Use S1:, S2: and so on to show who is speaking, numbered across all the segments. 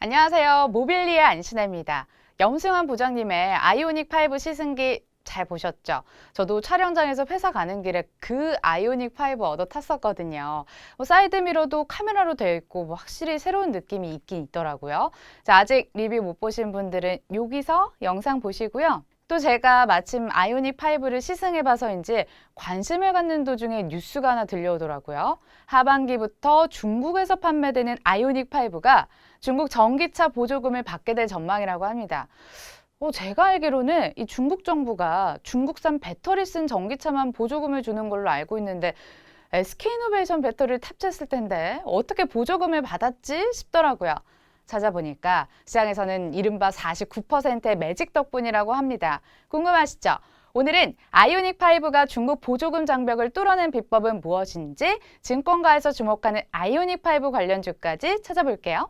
S1: 안녕하세요. 모빌리의 안신혜입니다. 염승환 부장님의 아이오닉 5 시승기 잘 보셨죠? 저도 촬영장에서 회사 가는 길에 그 아이오닉 5 얻어 탔었거든요. 사이드미러도 카메라로 되어 있고 확실히 새로운 느낌이 있긴 있더라고요. 자, 아직 리뷰 못 보신 분들은 여기서 영상 보시고요. 또 제가 마침 아이오닉 5를 시승해봐서인지 관심을 갖는 도중에 뉴스가 하나 들려오더라고요. 하반기부터 중국에서 판매되는 아이오닉 5가 중국 전기차 보조금을 받게 될 전망이라고 합니다. 제가 알기로는 이 중국 정부가 중국산 배터리 쓴 전기차만 보조금을 주는 걸로 알고 있는데 SK이노베이션 배터리를 탑재했을 텐데 어떻게 보조금을 받았지 싶더라고요. 찾아보니까 시장에서는 이른바 49%의 매직 덕분이라고 합니다. 궁금하시죠? 오늘은 아이오닉 5가 중국 보조금 장벽을 뚫어낸 비법은 무엇인지 증권가에서 주목하는 아이오닉 5 관련주까지 찾아볼게요.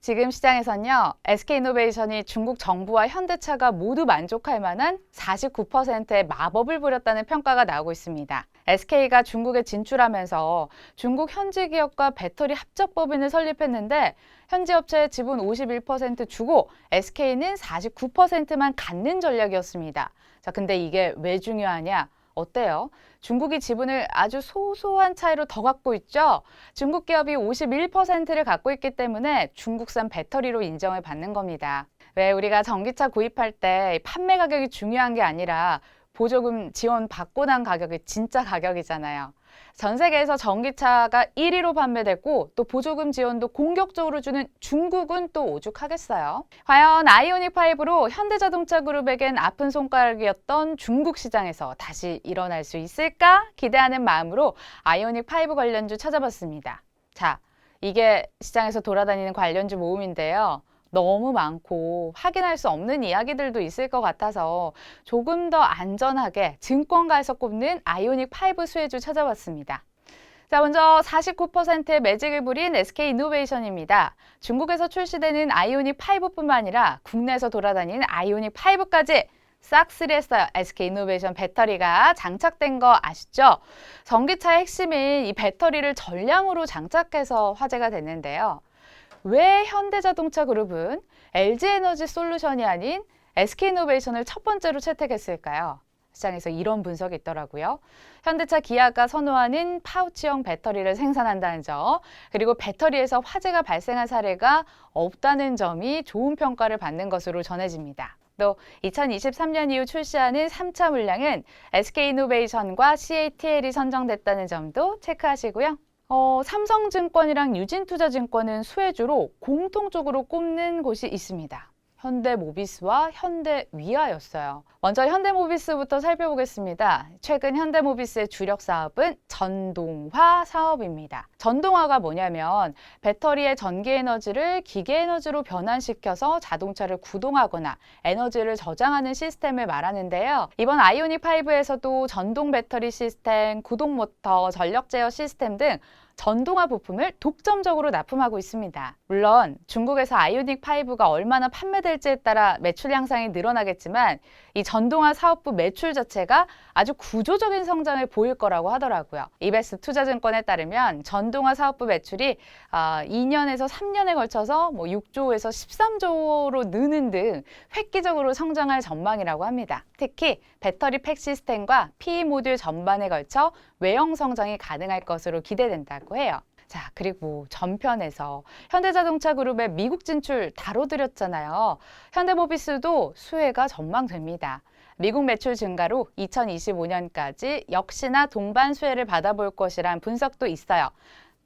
S1: 지금 시장에서는요, SK이노베이션이 중국 정부와 현대차가 모두 만족할 만한 49%의 마법을 부렸다는 평가가 나오고 있습니다. SK가 중국에 진출하면서 중국 현지 기업과 배터리 합작 법인을 설립했는데 현지 업체에 지분 51% 주고 SK는 49%만 갖는 전략이었습니다. 자, 근데 이게 왜 중요하냐? 어때요? 중국이 지분을 아주 소소한 차이로 더 갖고 있죠? 중국 기업이 51%를 갖고 있기 때문에 중국산 배터리로 인정을 받는 겁니다. 왜 우리가 전기차 구입할 때 판매 가격이 중요한 게 아니라 보조금 지원 받고 난 가격이 진짜 가격이잖아요. 전 세계에서 전기차가 1위로 판매되고 또 보조금 지원도 공격적으로 주는 중국은 또 오죽하겠어요. 과연 아이오닉 5로 현대자동차 그룹에겐 아픈 손가락이었던 중국 시장에서 다시 일어날 수 있을까 기대하는 마음으로 아이오닉 5 관련주 찾아봤습니다. 자, 이게 시장에서 돌아다니는 관련주 모음인데요. 너무 많고 확인할 수 없는 이야기들도 있을 것 같아서 조금 더 안전하게 증권가에서 꼽는 아이오닉 5 수혜주 찾아봤습니다. 자, 먼저 49%의 매직을 부린 SK이노베이션입니다. 중국에서 출시되는 아이오닉 5뿐만 아니라 국내에서 돌아다니는 아이오닉 5까지 싹쓸이 했어요. SK이노베이션 배터리가 장착된 거 아시죠? 전기차의 핵심인 이 배터리를 전량으로 장착해서 화제가 됐는데요. 왜 현대자동차 그룹은 LG에너지 솔루션이 아닌 SK이노베이션을 첫 번째로 채택했을까요? 시장에서 이런 분석이 있더라고요. 현대차 기아가 선호하는 파우치형 배터리를 생산한다는 점, 그리고 배터리에서 화재가 발생한 사례가 없다는 점이 좋은 평가를 받는 것으로 전해집니다. 또 2023년 이후 출시하는 3차 물량은 SK이노베이션과 CATL이 선정됐다는 점도 체크하시고요. 삼성증권이랑 유진투자증권은 수혜주로 공통적으로 꼽는 곳이 있습니다. 현대모비스와 현대위아였어요. 먼저 현대모비스부터 살펴보겠습니다. 최근 현대모비스의 주력 사업은 전동화 사업입니다. 전동화가 뭐냐면 배터리의 전기에너지를 기계에너지로 변환시켜서 자동차를 구동하거나 에너지를 저장하는 시스템을 말하는데요. 이번 아이오닉 5에서도 전동 배터리 시스템, 구동 모터, 전력 제어 시스템 등 전동화 부품을 독점적으로 납품하고 있습니다. 물론 중국에서 아이오닉 5가 얼마나 판매될지에 따라 매출 향상이 늘어나겠지만 이 전동화 사업부 매출 자체가 아주 구조적인 성장을 보일 거라고 하더라고요. 이베스트 투자증권에 따르면 전동화 사업부 매출이 2년에서 3년에 걸쳐서 6조에서 13조로 느는 등 획기적으로 성장할 전망이라고 합니다. 특히 배터리 팩 시스템과 PE 모듈 전반에 걸쳐 외형 성장이 가능할 것으로 기대된다고 해요. 자, 그리고 전편에서 현대자동차 그룹의 미국 진출 다뤄드렸잖아요. 현대모비스도 수혜가 전망됩니다. 미국 매출 증가로 2025년까지 역시나 동반 수혜를 받아볼 것이란 분석도 있어요.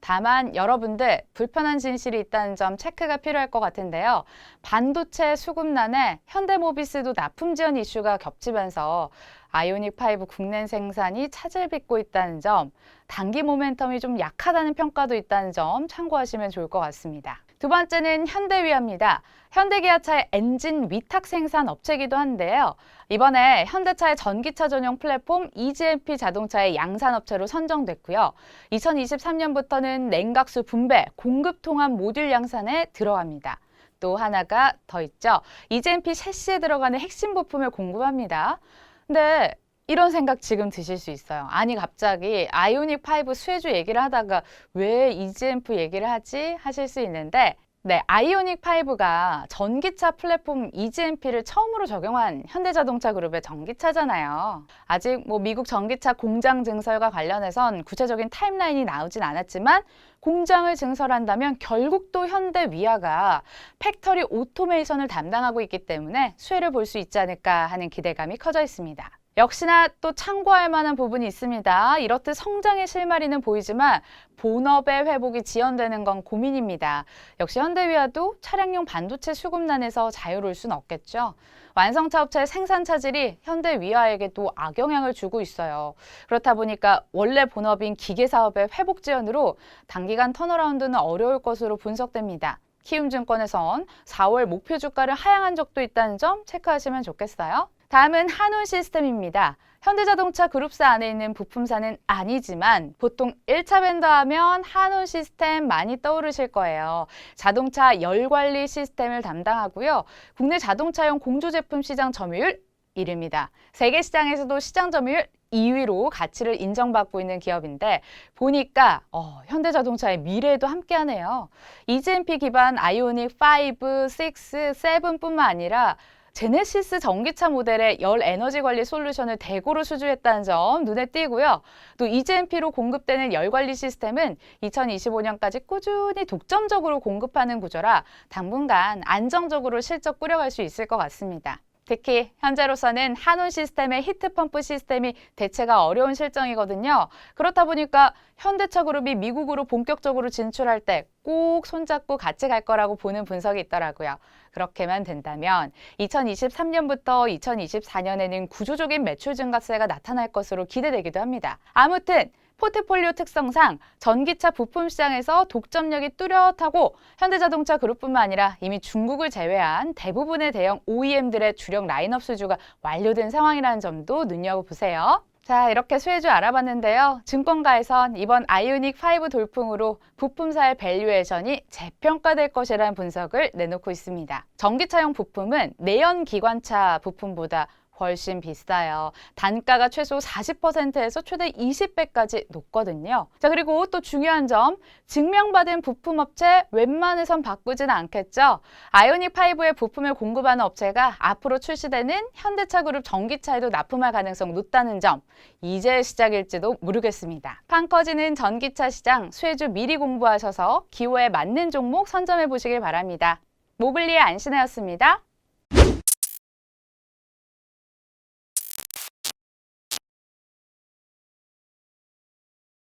S1: 다만 여러분들 불편한 진실이 있다는 점 체크가 필요할 것 같은데요. 반도체 수급난에 현대모비스도 납품 지연 이슈가 겹치면서 아이오닉 5 국내 생산이 차질 빚고 있다는 점, 단기 모멘텀이 좀 약하다는 평가도 있다는 점 참고하시면 좋을 것 같습니다. 두 번째는 현대위아입니다. 현대기아차의 엔진 위탁 생산 업체이기도 한데요. 이번에 현대차의 전기차 전용 플랫폼 EGMP 자동차의 양산업체로 선정됐고요. 2023년부터는 냉각수 분배, 공급 통합 모듈 양산에 들어갑니다. 또 하나가 더 있죠. EGMP 셰시에 들어가는 핵심 부품을 공급합니다. 근데 이런 생각 지금 드실 수 있어요. 아니 갑자기 아이오닉 5 수혜주 얘기를 하다가 왜 EGMP 얘기를 하지? 하실 수 있는데 네, 아이오닉 5가 전기차 플랫폼 EGMP를 처음으로 적용한 현대자동차 그룹의 전기차잖아요. 아직 미국 전기차 공장 증설과 관련해선 구체적인 타임라인이 나오진 않았지만 공장을 증설한다면 결국 또 현대 위아가 팩터리 오토메이션을 담당하고 있기 때문에 수혜를 볼 수 있지 않을까 하는 기대감이 커져 있습니다. 역시나 또 참고할 만한 부분이 있습니다. 이렇듯 성장의 실마리는 보이지만 본업의 회복이 지연되는 건 고민입니다. 역시 현대위아도 차량용 반도체 수급난에서 자유로울 순 없겠죠. 완성차 업체의 생산 차질이 현대위아에게도 악영향을 주고 있어요. 그렇다 보니까 원래 본업인 기계 사업의 회복 지연으로 단기간 턴어라운드는 어려울 것으로 분석됩니다. 키움증권에선 4월 목표 주가를 하향한 적도 있다는 점 체크하시면 좋겠어요. 다음은 한온 시스템입니다. 현대자동차 그룹사 안에 있는 부품사는 아니지만 보통 1차 벤더 하면 한온 시스템 많이 떠오르실 거예요. 자동차 열관리 시스템을 담당하고요. 국내 자동차용 공조 제품 시장 점유율 1위입니다. 세계 시장에서도 시장 점유율 2위로 가치를 인정받고 있는 기업인데 보니까 현대자동차의 미래에도 함께하네요. EGMP 기반 아이오닉 5, 6, 7뿐만 아니라 제네시스 전기차 모델의 열 에너지 관리 솔루션을 대고로 수주했다는 점 눈에 띄고요. 또 EGMP로 공급되는 열 관리 시스템은 2025년까지 꾸준히 독점적으로 공급하는 구조라 당분간 안정적으로 실적 꾸려갈 수 있을 것 같습니다. 특히 현재로서는 한온 시스템의 히트펌프 시스템이 대체가 어려운 실정이거든요. 그렇다 보니까 현대차 그룹이 미국으로 본격적으로 진출할 때 꼭 손잡고 같이 갈 거라고 보는 분석이 있더라고요. 그렇게만 된다면 2023년부터 2024년에는 구조적인 매출 증가세가 나타날 것으로 기대되기도 합니다. 아무튼 포트폴리오 특성상 전기차 부품 시장에서 독점력이 뚜렷하고 현대자동차 그룹뿐만 아니라 이미 중국을 제외한 대부분의 대형 OEM들의 주력 라인업 수주가 완료된 상황이라는 점도 눈여겨보세요. 자, 이렇게 수혜주 알아봤는데요. 증권가에선 이번 아이오닉 5 돌풍으로 부품사의 밸류에이션이 재평가될 것이라는 분석을 내놓고 있습니다. 전기차용 부품은 내연 기관차 부품보다 훨씬 비싸요. 단가가 최소 40%에서 최대 20배까지 높거든요. 자, 그리고 또 중요한 점, 증명받은 부품업체 웬만해선 바꾸지는 않겠죠. 아이오닉 5의 부품을 공급하는 업체가 앞으로 출시되는 현대차 그룹 전기차에도 납품할 가능성 높다는 점, 이제 시작일지도 모르겠습니다. 판 커지는 전기차 시장 수혜주 미리 공부하셔서 기호에 맞는 종목 선점해 보시길 바랍니다. 모블리의 안신혜였습니다.